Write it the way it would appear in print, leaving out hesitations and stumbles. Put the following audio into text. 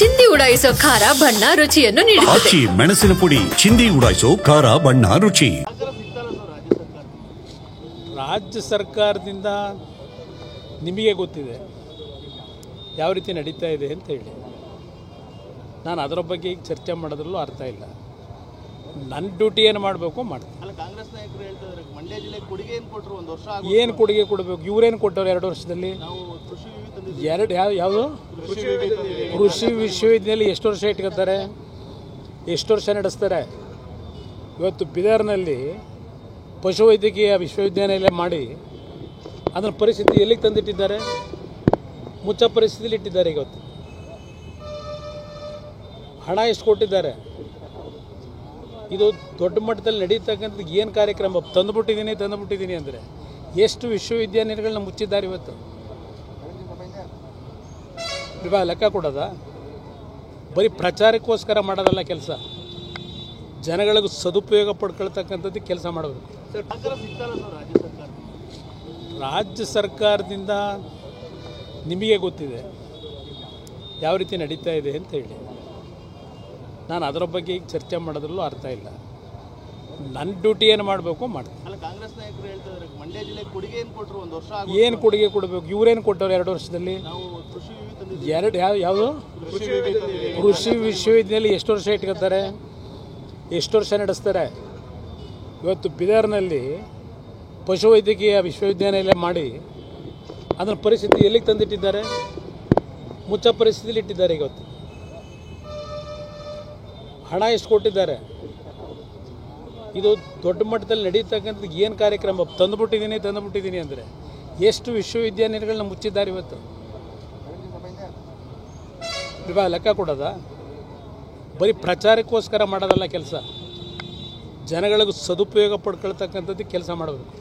ಚಿಂದಿ ಉಡಾಯಿಸೋ ಖಾರ ಬಣ್ಣ ರುಚಿಯನ್ನು ನೀಡುತ್ತದೆ. ಮೆಣಸಿನ ಪುಡಿ ಚಿಂದಿ ಉಡಾಯಿಸೋ ಖಾರ ಬಣ್ಣ ರುಚಿ. ರಾಜ್ಯ ಸರ್ಕಾರದಿಂದ ನಿಮಗೆ ಗೊತ್ತಿದೆ ಯಾವ ರೀತಿ ನಡೀತಾ ಇದೆ ಅಂತ ಹೇಳಿ. ನಾನು ಅದರ ಬಗ್ಗೆ ಈಗ ಚರ್ಚೆ ಮಾಡೋದ್ರಲ್ಲೂ ಅರ್ಥ ಇಲ್ಲ. ನನ್ನ ಡ್ಯೂಟಿ ಏನು ಮಾಡಬೇಕು ಮಾಡ್ತೀನಿ. ಕಾಂಗ್ರೆಸ್ ನಾಯಕರು ಹೇಳ್ತಾರೆ ಮಂಡ್ಯ ಜಿಲ್ಲೆಗೆ ಕೊಡುಗೆ ಏನು ಕೊಟ್ಟರು, ಒಂದು ವರ್ಷ ಏನು ಕೊಡುಗೆ ಕೊಡಬೇಕು? ಇವರೇನು ಕೊಟ್ಟವ್ರು 2 ವರ್ಷದಲ್ಲಿ? ಯಾವುದು ಕೃಷಿ ವಿಶ್ವವಿದ್ಯಾಲಯ ಎಷ್ಟು ವರ್ಷ ಇಟ್ಕೊತಾರೆ, ಎಷ್ಟು ವರ್ಷ ನಡೆಸ್ತಾರೆ? ಇವತ್ತು ಬಿದರ್ನಲ್ಲಿ ಪಶುವೈದ್ಯಕೀಯ ವಿಶ್ವವಿದ್ಯಾನಿಲಯ ಮಾಡಿ ಅದರ ಪರಿಸ್ಥಿತಿ ಎಲ್ಲಿಗೆ ತಂದಿಟ್ಟಿದ್ದಾರೆ? ಮುಚ್ಚ ಪರಿಸ್ಥಿತಿಯಲ್ಲಿ ಇಟ್ಟಿದ್ದಾರೆ. ಇವತ್ತು ಹಣ ಎಷ್ಟು ಕೊಟ್ಟಿದ್ದಾರೆ? ಇದು ದೊಡ್ಡ ಮಟ್ಟದಲ್ಲಿ ನಡೀತಕ್ಕಂಥ ಏನು ಕಾರ್ಯಕ್ರಮ ತಂದುಬಿಟ್ಟಿದ್ದೀನಿ ಅಂದರೆ ಎಷ್ಟು ವಿಶ್ವವಿದ್ಯಾನಿಲಯಗಳನ್ನ ಮುಚ್ಚಿದ್ದಾರೆ ಇವತ್ತು? ಇವಾಗ ಲೆಕ್ಕ ಕೊಡೋದ? ಬರೀ ಪ್ರಚಾರಕ್ಕೋಸ್ಕರ ಮಾಡೋದಲ್ಲ ಕೆಲಸ, ಜನಗಳಿಗೂ ಸದುಪಯೋಗ ಪಡ್ಕೊಳ್ತಕ್ಕಂಥದ್ದು ಕೆಲಸ ಮಾಡಬೇಕು. ರಾಜ್ಯ ಸರ್ಕಾರದಿಂದ ನಿಮಗೆ ಗೊತ್ತಿದೆ ಯಾವ ರೀತಿ ನಡೀತಾ ಇದೆ ಅಂತ ಹೇಳಿ. ನಾನು ಅದರ ಬಗ್ಗೆ ಈಗ ಚರ್ಚೆ ಮಾಡೋದ್ರಲ್ಲೂ ಅರ್ಥ ಇಲ್ಲ. ನನ್ನ ಡ್ಯೂಟಿ ಏನು ಮಾಡಬೇಕು ಮಾಡ್ತೀನಿ. ಕಾಂಗ್ರೆಸ್ ನಾಯಕರು ಹೇಳ್ತಾರೆ ಮಂಡ್ಯ ಜಿಲ್ಲೆಗೆ ಕೊಡುಗೆ ಏನು ಕೊಟ್ಟರು, ಒಂದು ವರ್ಷ ಏನು ಕೊಡುಗೆ ಕೊಡಬೇಕು? ಇವರೇನು ಕೊಟ್ಟವ್ರು 2 ವರ್ಷದಲ್ಲಿ? ಯಾವುದು ಕೃಷಿ ವಿಶ್ವವಿದ್ಯಾನಿಲಯ ಎಷ್ಟು ವರ್ಷ ಇಟ್ಕೊತಾರೆ, ಎಷ್ಟು ವರ್ಷ ನಡೆಸ್ತಾರೆ? ಇವತ್ತು ಬಿದರ್ನಲ್ಲಿ ಪಶುವೈದ್ಯಕೀಯ ವಿಶ್ವವಿದ್ಯಾನಿಲಯ ಮಾಡಿ ಅದರ ಪರಿಸ್ಥಿತಿ ಎಲ್ಲಿಗೆ ತಂದಿಟ್ಟಿದ್ದಾರೆ? ಮುಚ್ಚ ಪರಿಸ್ಥಿತಿಯಲ್ಲಿ ಇಟ್ಟಿದ್ದಾರೆ. ಇವತ್ತು ಹಣ ಎಷ್ಟು ಕೊಟ್ಟಿದ್ದಾರೆ? ಇದು ದೊಡ್ಡ ಮಟ್ಟದಲ್ಲಿ ನಡೀತಕ್ಕಂಥ ಏನು ಕಾರ್ಯಕ್ರಮ ತಂದುಬಿಟ್ಟಿದ್ದೀನಿ ಅಂದರೆ ಎಷ್ಟು ವಿಶ್ವವಿದ್ಯಾನಿಲಯಗಳನ್ನ ಮುಚ್ಚಿದ್ದಾರೆ ಇವತ್ತು? ಇವಾಗ ಲೆಕ್ಕ ಕೊಡೋದ? ಬರೀ ಪ್ರಚಾರಕ್ಕೋಸ್ಕರ ಮಾಡೋದಲ್ಲ ಕೆಲಸ, ಜನಗಳಿಗೂ ಸದುಪಯೋಗ ಪಡ್ಕೊಳ್ತಕ್ಕಂಥದ್ದು ಕೆಲಸ ಮಾಡಬೇಕು.